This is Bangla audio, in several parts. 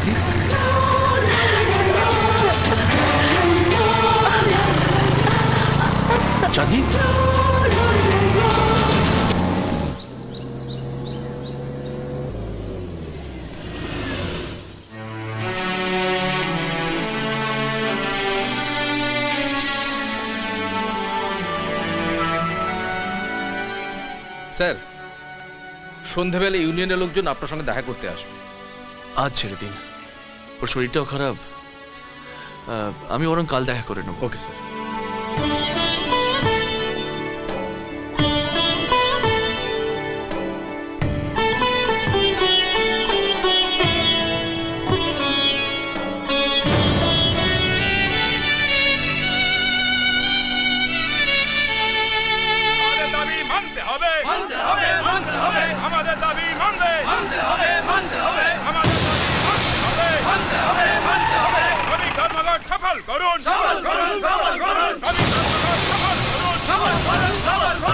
চাঁদি, চাঁদি, স্যার, সন্ধ্যাবেলা ইউনিয়নের লোকজন আপনার সঙ্গে দেখা করতে আসবে। আজ ছেড়ে দিন, ওর শরীরটাও খারাপ। আমি বরং কাল দেখা করে নেব। Okay sir.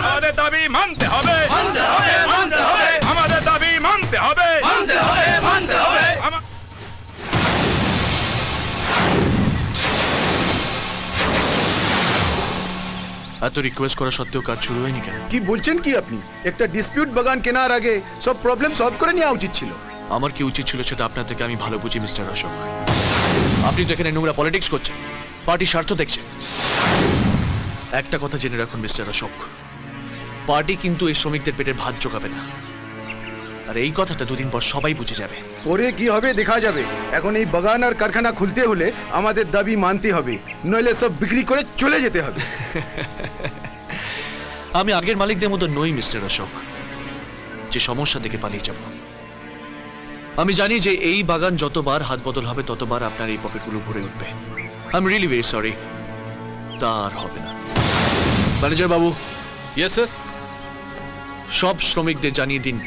আমাদের দাবি মানতে হবে, আমাদের দাবি মানতে হবে। এত রিকোয়েস্ট করা সত্ত্বেও কাজ শুরু হয়নি কেন? কি বলছেন কি আপনি? একটা ডিসপিউট বাগান কেনার আগে সব প্রবলেম সলভ করে নেওয়া উচিত ছিল। আমার কি উচিত ছিল সেটা আপনার থেকে আমি ভালো বুঝি মিস্টার অশোক। আপনি তো এখানে নোংরা পলিটিক্স করছেন, পার্টির স্বার্থ দেখছেন। একটা কথা জেনে রাখুন মিস্টার অশোক, পার্টি কিন্তু এই শ্রমিকদের পেটের ভাত জোগাবে না, আর এই কথাটা দুদিন পর সবাই বুঝে যাবে। পরে কি হবে দেখা যাবে। এখন এই বাগান আর কারখানা খুলতে হলে আমাদের দাবি মানতে হবে, নইলে সব বিক্রি করে চলে যেতে হবে। আমি আগের মালিকদের মতো নই মিস্টার অশোক, যে সমস্যা দেখে পালিয়ে যাব। আমি জানি যে এই বাগান যতবার হাত বদল হবে ততবার আপনার এই পকেটগুলো ভরে উঠবে। I am really very sorry. তার হবে না। ম্যানেজার বাবু। Yes sir. সব শ্রমিকদের জানিয়ে দিন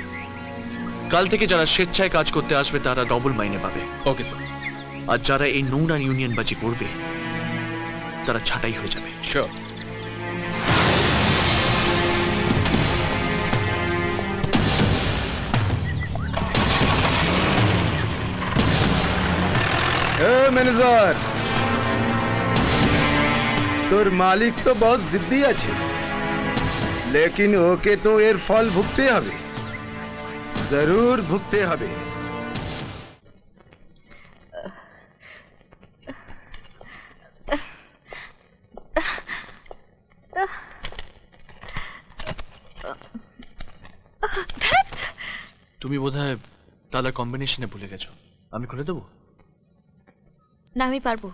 কাল থেকে যারা স্বেচ্ছায় কাজ করতে আসবে তারা ডবল মাইনে পাবে। Okay sir. আর যারা এই নোংরা ইউনিয়নবাজি করবে তারা ছাঁটাই হয়ে যাবে। শিওর। ম্যানেজার, তোর মালিক তো বহুত জিদ্দি আছে, লেকিন ওকে তো এর ফল ভুগতে হবে, জরুর ভুগতে হবে। তুমি বোধহয় তালার কম্বিনেশনে ভুলে গেছো। আমি খুলে দেবো? না, আমি পারবো।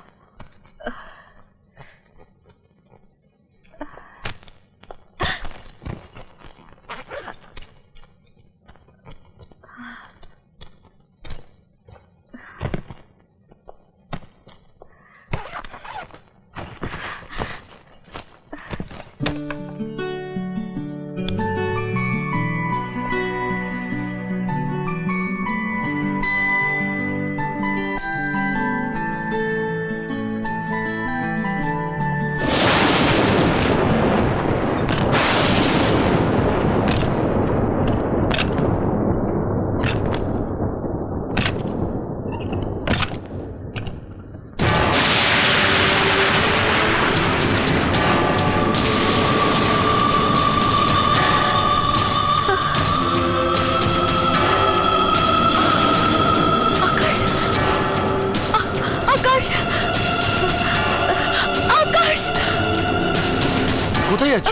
কোথায় যাচ্ছ?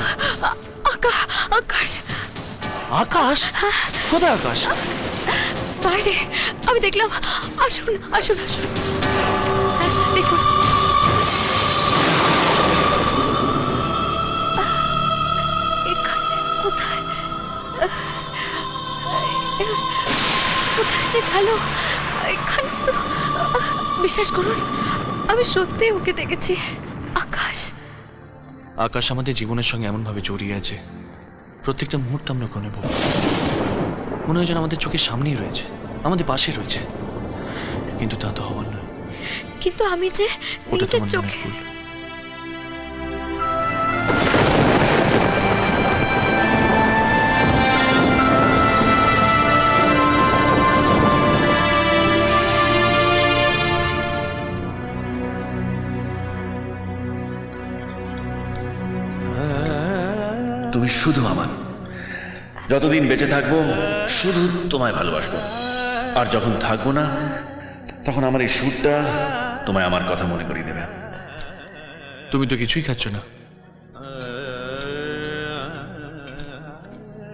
আকাশ। আকাশ? কোথায় আকাশ? বাইরে আমি দেখলাম। আসুন আসুন আসুন, দেখুন। এখানে কোথায় কোথায় যে গেল? এখানে তো, বিশ্বাস করুন আমি সত্যি ওকে দেখেছি। আকাশ। আকাশ আমাদের জীবনের সঙ্গে এমন ভাবে জড়িয়ে আছে, প্রত্যেকটা মুহূর্ত আমরা কোণে ভোগ। মনে হয় যেন আমাদের চোখের সামনেই রয়েছে, আমাদের পাশে রয়েছে, কিন্তু তা তো হবার নয়। কিন্তু আমি যে নিজের চোখে। শুধু আমার। যতদিন বেঁচে থাকবো শুধু তোমায় ভালোবাসবো, আর যখন থাকবো না তখন আমার এই সুরটা তোমায় আমার কথা মনে করিয়ে দেবে। তুমি তো কিছুই খাচ্ছ না,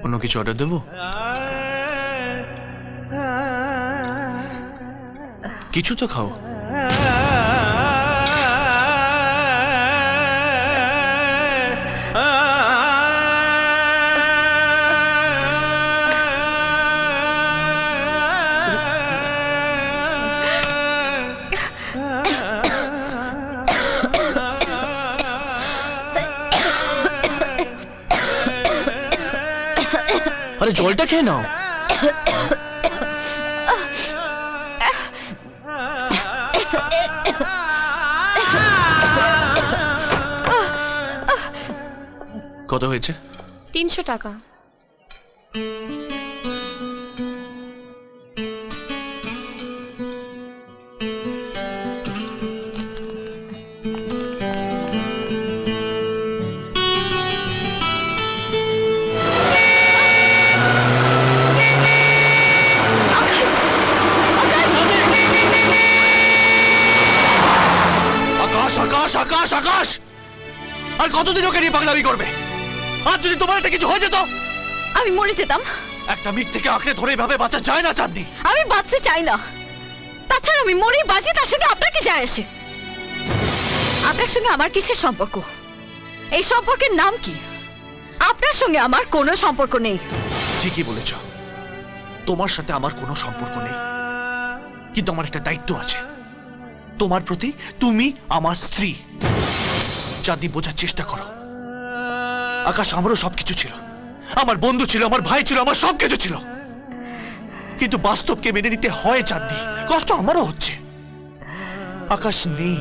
অন্য কিছু অর্ডার দেবো? কিছু তো খাও। আরে জলটা খেয়ে নাও। কত হয়েছে? 300 টাকা। আকাশ আকাশ আকাশ আকাশ, আর কতদিন ওকে নিয়ে পাগলামি করবে? আর যদি তোমার একটা কিছু হয়ে যেত? আমি মরে যেতাম। একটা মিথ্যেকে আঁকড়ে ধরে এভাবে বাঁচা যায় না চাঁদনি। আমি বাঁচতে চাই না। তাছাড়া আমি মরেই বাঁচি, তার সঙ্গে আপনার কি যায় আসে? আপনার সঙ্গে আমার কিসের সম্পর্ক? এই সম্পর্কের নাম কি? আপনার সঙ্গে আমার কোনো সম্পর্ক নেই। ঠিকই বলেছ, তোমার সাথে আমার কোনো সম্পর্ক নেই, কিন্তু আমার একটা দায়িত্ব আছে তোমার প্রতি। তুমি আমার স্ত্রী। চাঁদনি, বোঝার চেষ্টা করো। আকাশ আমারও সবকিছু ছিল, আমার বন্ধু ছিল, আমার ভাই ছিল, আমার সবকিছু ছিল, কিন্তু বাস্তবকে মেনে নিতে হয় চাঁদনি। কষ্ট আমারও হচ্ছে। আকাশ নেই,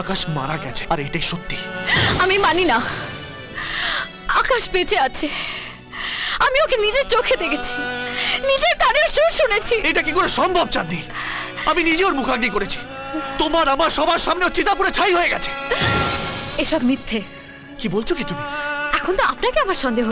আকাশ মারা গেছে, আর এটাই সত্যি। আমি মানি না। আকাশ বেঁচে আছে। আমি ওকে নিজের চোখে দেখেছি, নিজের কানের সুর শুনেছি। এটা কি করে সম্ভব চাঁদনি? আমি নিজে ওর মুখাগ্নি করেছি। তোমার আমার সবার সামনে চিতাপুরে ছাই হয়ে গেছে। এসব মিথ্যে। কি বলছো কি তুমি? এখন তো আপনাকে আমার সন্দেহ